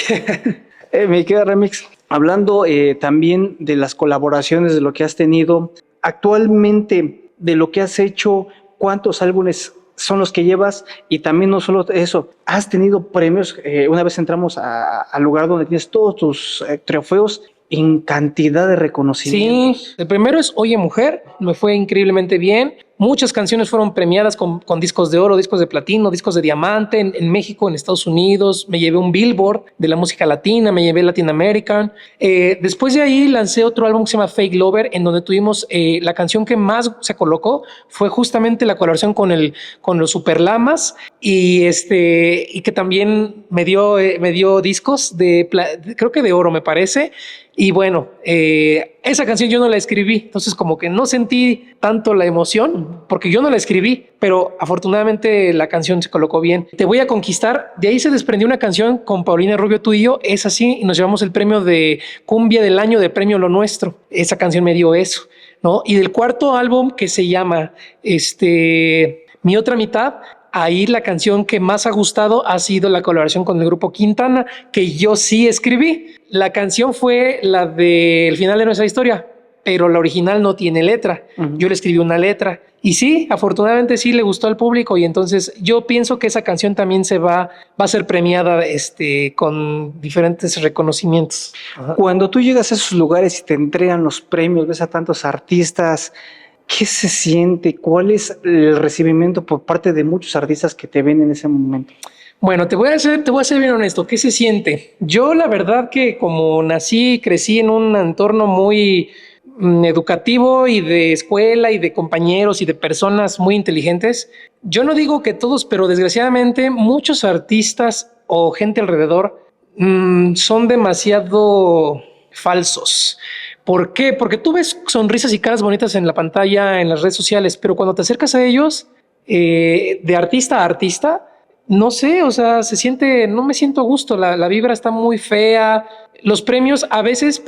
Me queda Remix. Hablando también de las colaboraciones, de lo que has tenido, actualmente de lo que has hecho, ¿cuántos álbumes son los que llevas? Y también no solo eso, has tenido premios, una vez entramos al lugar donde tienes todos tus trofeos en cantidad de reconocimientos. Sí, el primero es Oye Mujer, me fue increíblemente bien. Muchas canciones fueron premiadas con discos de oro, discos de platino, discos de diamante en México, en Estados Unidos. Me llevé un Billboard de la música latina, me llevé Latin American. Después de ahí lancé otro álbum que se llama Fake Lover, en donde tuvimos la canción que más se colocó fue justamente la colaboración con los Super Lamas y que también me dio discos creo que de oro me parece. Y bueno, esa canción yo no la escribí, entonces como que no sentí tanto la emoción porque yo no la escribí, pero afortunadamente la canción se colocó bien. Te voy a conquistar, de ahí se desprendió una canción con Paulina Rubio, tú y yo, es así, y nos llevamos el premio de Cumbia del Año de Premio Lo Nuestro. Esa canción me dio eso, ¿no? Y del cuarto álbum que se llama Mi Otra Mitad, ahí la canción que más ha gustado ha sido la colaboración con el grupo Quintana, que yo sí escribí. La canción fue la de El Final de Nuestra Historia, pero la original no tiene letra. Yo le escribí una letra. Y sí, afortunadamente sí le gustó al público y entonces yo pienso que esa canción también va a ser premiada con diferentes reconocimientos. Ajá. Cuando tú llegas a esos lugares y te entregan los premios, ves a tantos artistas, ¿qué se siente? ¿Cuál es el recibimiento por parte de muchos artistas que te ven en ese momento? Bueno, te voy a ser bien honesto. ¿Qué se siente? Yo la verdad que como nací y crecí en un entorno muy educativo y de escuela y de compañeros y de personas muy inteligentes, yo no digo que todos, pero desgraciadamente muchos artistas o gente alrededor son demasiado falsos. ¿Por qué? Porque tú ves sonrisas y caras bonitas en la pantalla, en las redes sociales, pero cuando te acercas a ellos, de artista a artista, no sé, o sea, no me siento a gusto, la vibra está muy fea. Los premios a veces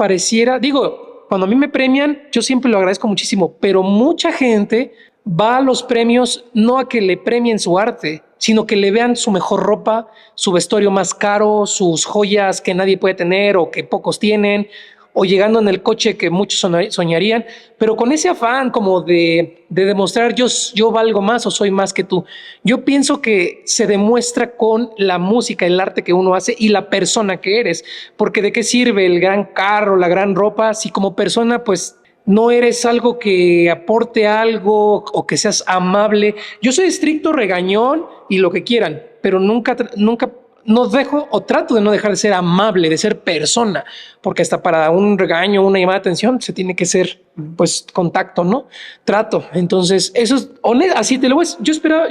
cuando a mí me premian, yo siempre lo agradezco muchísimo, pero mucha gente va a los premios no a que le premien su arte, sino que le vean su mejor ropa, su vestuario más caro, sus joyas que nadie puede tener o que pocos tienen, o llegando en el coche que muchos soñarían, pero con ese afán como de demostrar yo valgo más o soy más que tú. Yo pienso que se demuestra con la música, el arte que uno hace y la persona que eres, porque de qué sirve el gran carro, la gran ropa, si como persona pues no eres algo que aporte algo o que seas amable. Yo soy estricto, regañón y lo que quieran, pero nunca no dejo o trato de no dejar de ser amable, de ser persona, porque hasta para un regaño, una llamada de atención, se tiene que ser pues contacto, ¿no? Trato. Entonces, eso es honesto, así te lo voy.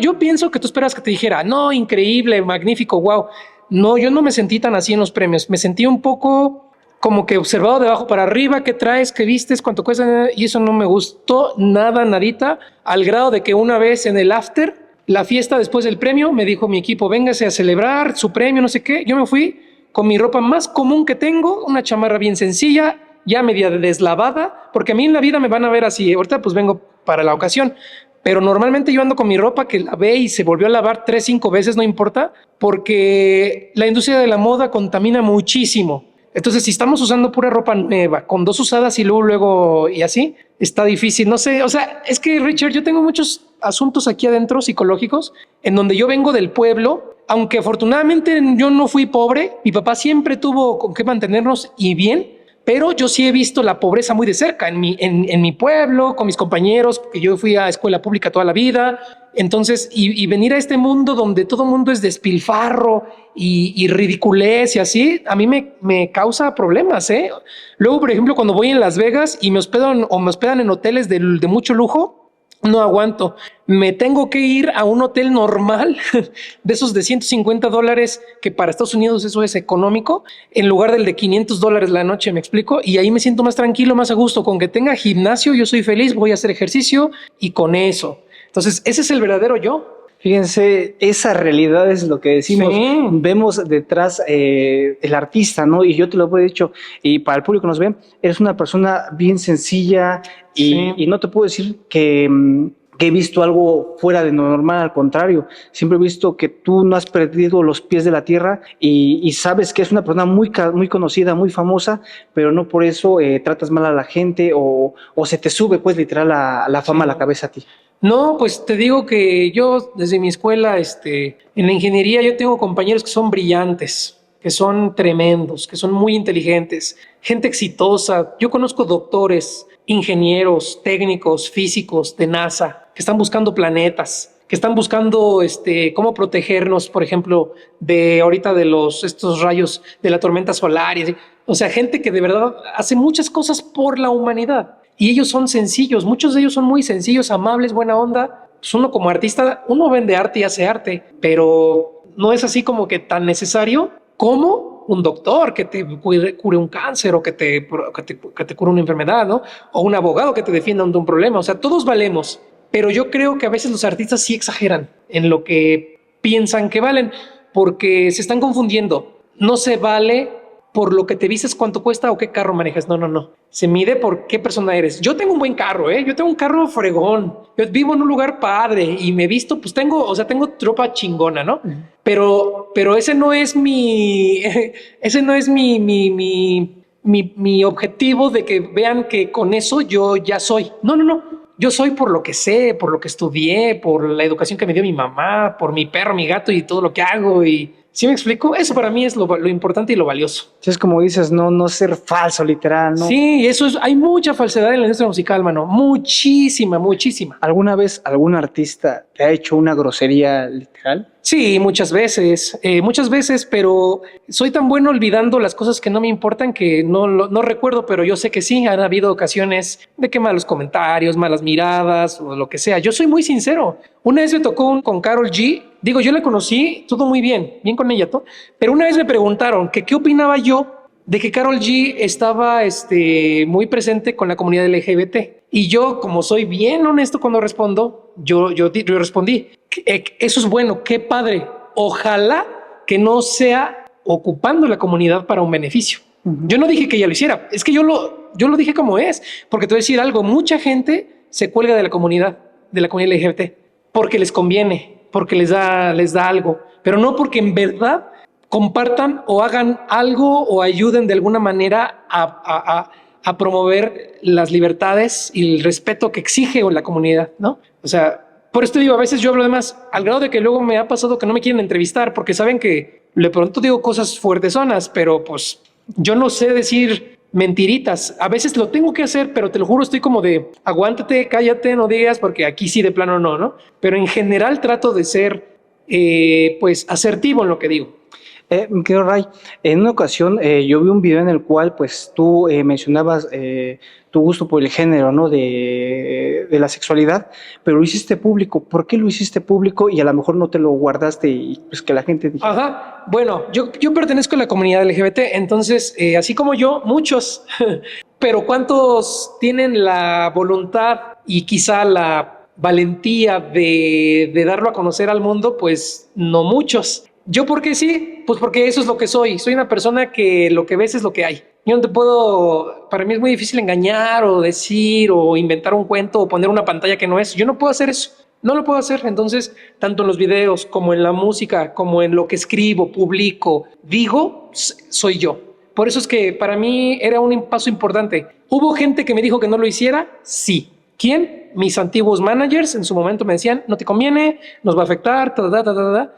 Yo pienso que tú esperas que te dijera, no, increíble, magnífico, wow. No, yo no me sentí tan así en los premios. Me sentí un poco como que observado de abajo para arriba, qué traes, qué vistes, cuánto cuesta, y eso no me gustó nada, nadita, al grado de que una vez en el after, la fiesta después del premio, me dijo mi equipo, véngase a celebrar su premio, no sé qué. Yo me fui con mi ropa más común que tengo, una chamarra bien sencilla, ya media deslavada, porque a mí en la vida me van a ver así, ahorita pues vengo para la ocasión, pero normalmente yo ando con mi ropa que lavé y se volvió a lavar 3, 5 veces, no importa, porque la industria de la moda contamina muchísimo. Entonces, si estamos usando pura ropa nueva, con 2 usadas y luego y así, está difícil. No sé, o sea, es que Richard, yo tengo muchos asuntos aquí adentro psicológicos en donde yo vengo del pueblo, aunque afortunadamente yo no fui pobre, mi papá siempre tuvo con qué mantenernos y bien, pero yo sí he visto la pobreza muy de cerca en mi pueblo, con mis compañeros, que yo fui a escuela pública toda la vida. Entonces, y venir a este mundo donde todo mundo es despilfarro y ridiculez y así, a mí me causa problemas, ¿eh? Luego, por ejemplo, cuando voy en Las Vegas y me hospedan en hoteles de mucho lujo, no aguanto. Me tengo que ir a un hotel normal de esos de $150, que para Estados Unidos eso es económico, en lugar del de $500 la noche, me explico. Y ahí me siento más tranquilo, más a gusto. Con que tenga gimnasio, yo soy feliz, voy a hacer ejercicio y con eso. Entonces, ese es el verdadero yo. Fíjense, esa realidad es lo que decimos. Sí. Vemos detrás el artista, ¿no? Y yo te lo he dicho, y para el público que nos ve, eres una persona bien sencilla y no te puedo decir que he visto algo fuera de lo normal, al contrario. Siempre he visto que tú no has perdido los pies de la tierra y sabes que es una persona muy conocida, muy famosa, pero no por eso tratas mal a la gente o se te sube, pues, literal, la fama a la cabeza a ti. No, pues te digo que yo desde mi escuela, en la ingeniería, yo tengo compañeros que son brillantes, que son tremendos, que son muy inteligentes, gente exitosa. Yo conozco doctores, ingenieros, técnicos, físicos de NASA que están buscando planetas, que están buscando cómo protegernos, por ejemplo, de ahorita de estos rayos de la tormenta solar. O sea, gente que de verdad hace muchas cosas por la humanidad. Y ellos son sencillos, muchos de ellos son muy sencillos, amables, buena onda. Pues uno como artista, uno vende arte y hace arte, pero no es así como que tan necesario como un doctor que te cure un cáncer o que te cure una enfermedad, ¿no? O un abogado que te defienda ante un problema. O sea, todos valemos, pero yo creo que a veces los artistas sí exageran en lo que piensan que valen, porque se están confundiendo. No se vale por lo que te vistes, cuánto cuesta o qué carro manejas. No. Se mide por qué persona eres. Yo tengo un buen carro, ¿eh? Yo tengo un carro fregón. Yo vivo en un lugar padre y me he visto, pues tengo tropa chingona, ¿no? Pero ese no es ese no es mi objetivo de que vean que con eso yo ya soy. No. Yo soy por lo que sé, por lo que estudié, por la educación que me dio mi mamá, por mi perro, mi gato y todo lo que hago. Y ¿sí me explico? Eso para mí es lo importante y lo valioso. Sí, es como dices, no ser falso, literal, ¿no? Sí, hay mucha falsedad en la industria musical, mano. Muchísima. ¿Alguna vez algún artista te ha hecho una grosería literal? Sí, muchas veces, pero soy tan bueno olvidando las cosas que no me importan que no recuerdo, pero yo sé que sí, han habido ocasiones de que malos comentarios, malas miradas o lo que sea. Yo soy muy sincero. Una vez me tocó con Karol G. Digo, yo la conocí, todo muy bien con ella, todo. Pero una vez me preguntaron que qué opinaba yo de que Karol G estaba muy presente con la comunidad LGBT. Y yo, como soy bien honesto cuando respondo, yo respondí, eso es bueno, qué padre. Ojalá que no sea ocupando la comunidad para un beneficio. Yo no dije que ella lo hiciera, es que yo lo dije como es, porque te voy a decir algo, mucha gente se cuelga de la comunidad LGBT, porque les conviene, porque les da algo, pero no porque en verdad compartan o hagan algo o ayuden de alguna manera a promover las libertades y el respeto que exige la comunidad, ¿no? O sea, por esto digo, a veces yo hablo de más, al grado de que luego me ha pasado que no me quieren entrevistar porque saben que de pronto digo cosas fuertesonas, pero pues yo no sé decir mentiritas. A veces lo tengo que hacer, pero te lo juro, estoy como de aguántate, cállate, no digas, porque aquí sí de plano no, ¿no? Pero en general trato de ser pues asertivo en lo que digo. Mi querido Ray, en una ocasión yo vi un video en el cual pues tú mencionabas tu gusto por el género, ¿no? De la sexualidad, pero lo hiciste público. ¿Por qué lo hiciste público y a lo mejor no te lo guardaste y pues que la gente dijera? Ajá, bueno, yo pertenezco a la comunidad LGBT, entonces así como yo, muchos, pero ¿cuántos tienen la voluntad y quizá la valentía de darlo a conocer al mundo? Pues no muchos. ¿Yo por qué sí? Pues porque eso es lo que soy. Soy una persona que lo que ves es lo que hay. Yo no te puedo, para mí es muy difícil engañar o decir o inventar un cuento o poner una pantalla que no es. Yo no puedo hacer eso. No lo puedo hacer. Entonces, tanto en los videos como en la música, como en lo que escribo, publico, digo, soy yo. Por eso es que para mí era un paso importante. ¿Hubo gente que me dijo que no lo hiciera? Sí. ¿Quién? Mis antiguos managers en su momento me decían, no te conviene, nos va a afectar,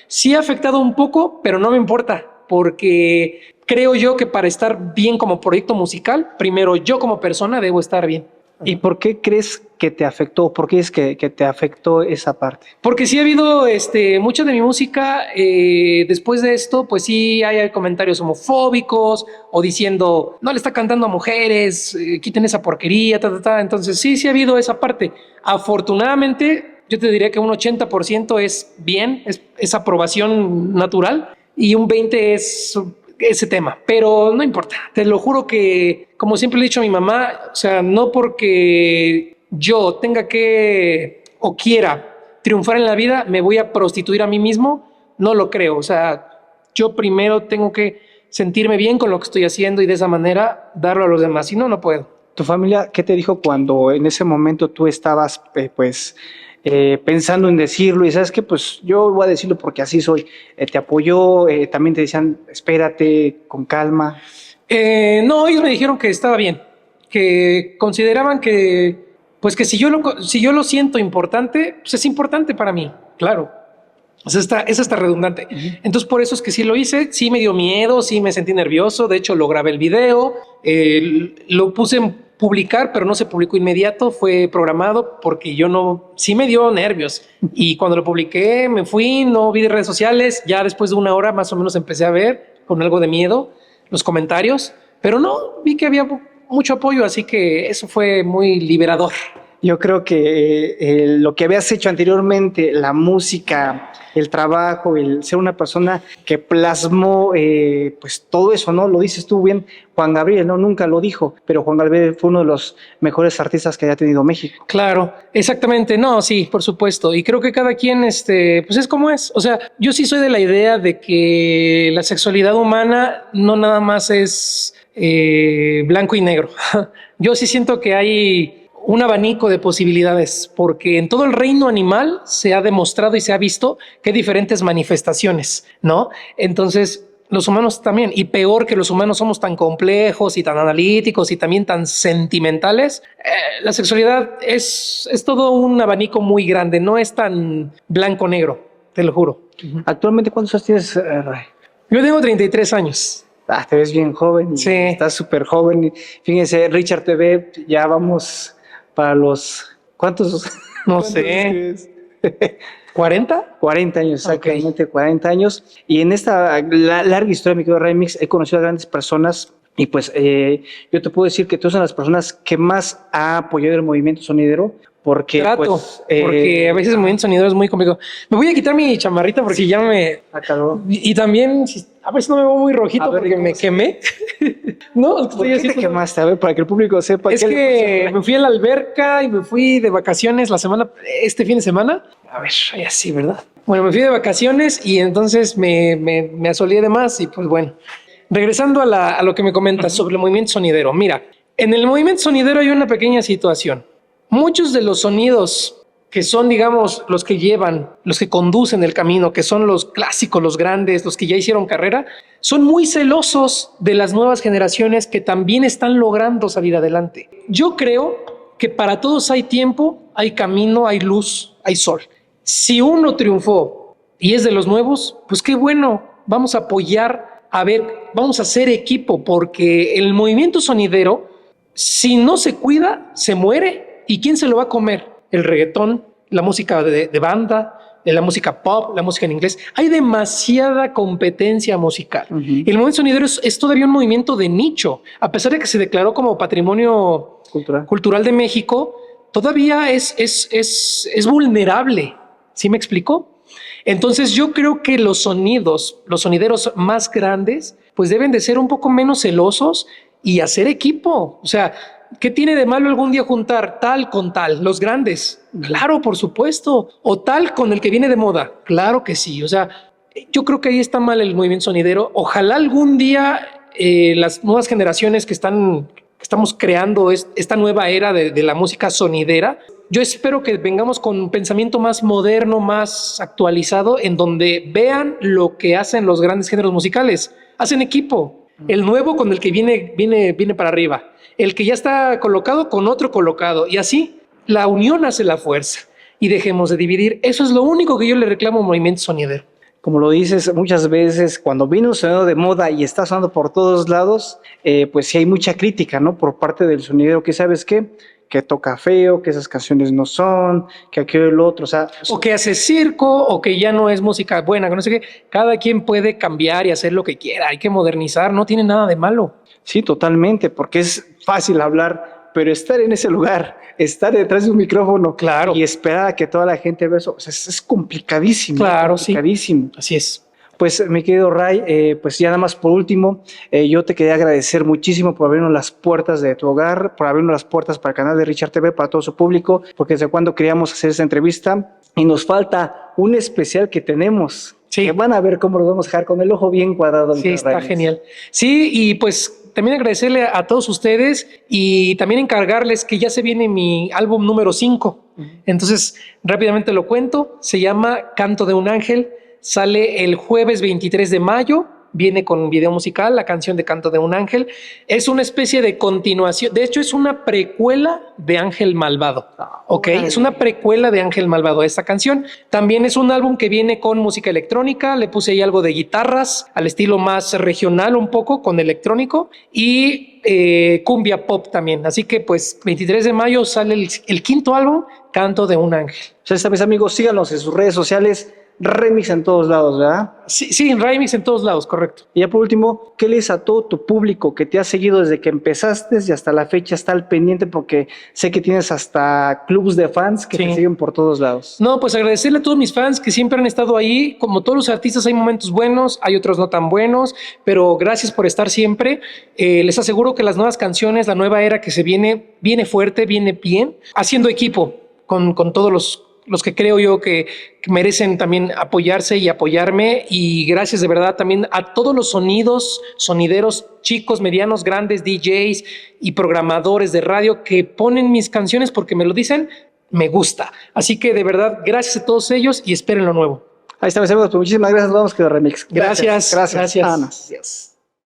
Sí ha afectado un poco, pero no me importa, porque creo yo que para estar bien como proyecto musical, primero yo como persona debo estar bien. ¿Y por qué crees que te afectó? ¿Por qué es que te afectó esa parte? Porque sí ha habido mucha de mi música, después de esto, pues sí hay comentarios homofóbicos o diciendo, no le está cantando a mujeres, quiten esa porquería, Entonces sí ha habido esa parte. Afortunadamente, yo te diría que un 80% es bien, es aprobación natural y un 20% es ese tema, pero no importa. Te lo juro que, como siempre le he dicho a mi mamá, o sea, no porque yo tenga que o quiera triunfar en la vida, me voy a prostituir a mí mismo, no lo creo. O sea, yo primero tengo que sentirme bien con lo que estoy haciendo y de esa manera darlo a los demás. Si no, no puedo. ¿Tu familia qué te dijo cuando en ese momento tú estabas pensando en decirlo y sabes que pues yo voy a decirlo porque así soy? ¿Te apoyó? ¿También te decían espérate, con calma? No, ellos me dijeron que estaba bien, que consideraban que pues que si yo lo siento importante, pues es importante para mí, claro. O sea, es hasta redundante. Entonces, por eso es que sí lo hice. Sí me dio miedo, sí me sentí nervioso. De hecho, lo grabé el video, lo puse en publicar, pero no se publicó inmediato. Fue programado porque sí me dio nervios. Y cuando lo publiqué, me fui, no vi de redes sociales. Ya después de una hora más o menos empecé a ver con algo de miedo los comentarios, pero no, vi que había mucho apoyo, así que eso fue muy liberador. Yo creo que lo que habías hecho anteriormente, la música, el trabajo, el ser una persona que plasmó pues todo eso, ¿no? Lo dices tú bien, Juan Gabriel, ¿no? Nunca lo dijo, pero Juan Gabriel fue uno de los mejores artistas que haya tenido México. Claro, exactamente. No, sí, por supuesto. Y creo que cada quien, pues es como es. O sea, yo sí soy de la idea de que la sexualidad humana no nada más es blanco y negro. Yo sí siento que hay un abanico de posibilidades, porque en todo el reino animal se ha demostrado y se ha visto que hay diferentes manifestaciones, ¿no? Entonces, los humanos también, y peor que los humanos somos tan complejos y tan analíticos y también tan sentimentales, la sexualidad es todo un abanico muy grande, no es tan blanco-negro, te lo juro. Actualmente, ¿cuántos años tienes, Ray? Yo tengo 33 años. Te ves bien joven, sí. Estás súper joven. Fíjense, Richard TV, ya vamos para los... ¿Cuántos? No sé. ¿40? 40 años, exactamente, okay. 40 años. Y en esta larga historia, mi querido Remix, he conocido a grandes personas y pues yo te puedo decir que tú eres una de las personas que más ha apoyado el movimiento sonidero. Porque, porque a veces el movimiento sonidero es muy complicado. Me voy a quitar mi chamarrita porque ya me acabó. Y también, a ver si no me veo muy rojito porque me quemé. No, ¿por qué te quemaste? A ver, para que el público sepa. Es que me fui a la alberca y me fui de vacaciones este fin de semana. A ver, así, ¿verdad? Bueno, me fui de vacaciones y entonces me asoleé de más y pues bueno. Regresando a lo que me comentas sobre el movimiento sonidero. Mira, en el movimiento sonidero hay una pequeña situación. Muchos de los sonidos que son, digamos, los que llevan, los que conducen el camino, que son los clásicos, los grandes, los que ya hicieron carrera, son muy celosos de las nuevas generaciones que también están logrando salir adelante. Yo creo que para todos hay tiempo, hay camino, hay luz, hay sol. Si uno triunfó y es de los nuevos, pues qué bueno, vamos a apoyar, a ver, vamos a hacer equipo, porque el movimiento sonidero, si no se cuida, se muere. ¿Y quién se lo va a comer? El reggaetón, la música de banda, la música pop, la música en inglés. Hay demasiada competencia musical. El movimiento sonidero es todavía un movimiento de nicho. A pesar de que se declaró como patrimonio cultural de México, todavía es vulnerable. ¿Sí me explico? Entonces yo creo que los sonideros más grandes, pues deben de ser un poco menos celosos y hacer equipo. O sea, ¿qué tiene de malo algún día juntar tal con tal? Los grandes, claro, por supuesto. O tal con el que viene de moda, claro que sí. O sea, yo creo que ahí está mal el movimiento sonidero. Ojalá algún día las nuevas generaciones que estamos creando esta nueva era de la música sonidera, yo espero que vengamos con un pensamiento más moderno, más actualizado, en donde vean lo que hacen los grandes géneros musicales. Hacen equipo. El nuevo con el que viene para arriba. El que ya está colocado con otro colocado. Y así, la unión hace la fuerza. Y dejemos de dividir. Eso es lo único que yo le reclamo al movimiento sonidero. Como lo dices muchas veces, cuando viene un sonido de moda y está sonando por todos lados, pues sí hay mucha crítica, ¿no? Por parte del sonidero, que ¿sabes qué? Que toca feo, que esas canciones no son, que aquello y lo otro, o sea... O que hace circo, o que ya no es música buena, que no sé qué. Cada quien puede cambiar y hacer lo que quiera. Hay que modernizar, no tiene nada de malo. Sí, totalmente, porque es fácil hablar, pero estar en ese lugar, estar detrás de un micrófono, claro, y esperar a que toda la gente vea eso, o sea, es complicadísimo. Claro, complicadísimo. Sí. Así es. Pues mi querido Ray, pues ya nada más por último, yo te quería agradecer muchísimo por abrirnos las puertas de tu hogar, por abrirnos las puertas para el canal de Richard TV, para todo su público, porque desde cuando queríamos hacer esta entrevista y nos falta un especial que tenemos, que van a ver cómo lo vamos a dejar con el ojo bien cuadrado. Sí, está genial. Sí, y pues también agradecerle a todos ustedes y también encargarles que ya se viene mi álbum número 5. Entonces, rápidamente lo cuento, se llama Canto de un Ángel. Sale el jueves 23 de mayo, viene con video musical, la canción de Canto de un Ángel. Es una especie de continuación, de hecho es una precuela de Ángel Malvado, ¿ok? Es una precuela de Ángel Malvado esta canción. También es un álbum que viene con música electrónica, le puse ahí algo de guitarras, al estilo más regional un poco, con electrónico, y cumbia pop también. Así que pues 23 de mayo sale el quinto álbum, Canto de un Ángel. Ya sabes, amigos, síganos en sus redes sociales. Remix en todos lados, ¿verdad? Sí, remix en todos lados, correcto. Y ya por último, ¿qué le dices a todo tu público que te ha seguido desde que empezaste y hasta la fecha está al pendiente? Porque sé que tienes hasta clubs de fans que te siguen por todos lados. No, pues agradecerle a todos mis fans que siempre han estado ahí. Como todos los artistas hay momentos buenos, hay otros no tan buenos, pero gracias por estar siempre. Les aseguro que las nuevas canciones, la nueva era que se viene fuerte, viene bien, haciendo equipo con todos los que creo yo que merecen también apoyarse y apoyarme, y gracias de verdad también a todos los sonideros, chicos, medianos, grandes, DJs y programadores de radio que ponen mis canciones porque me lo dicen, me gusta. Así que de verdad, gracias a todos ellos y esperen lo nuevo. Ahí está, mis amigos, pues muchísimas gracias, vamos que remix. Gracias. Gracias.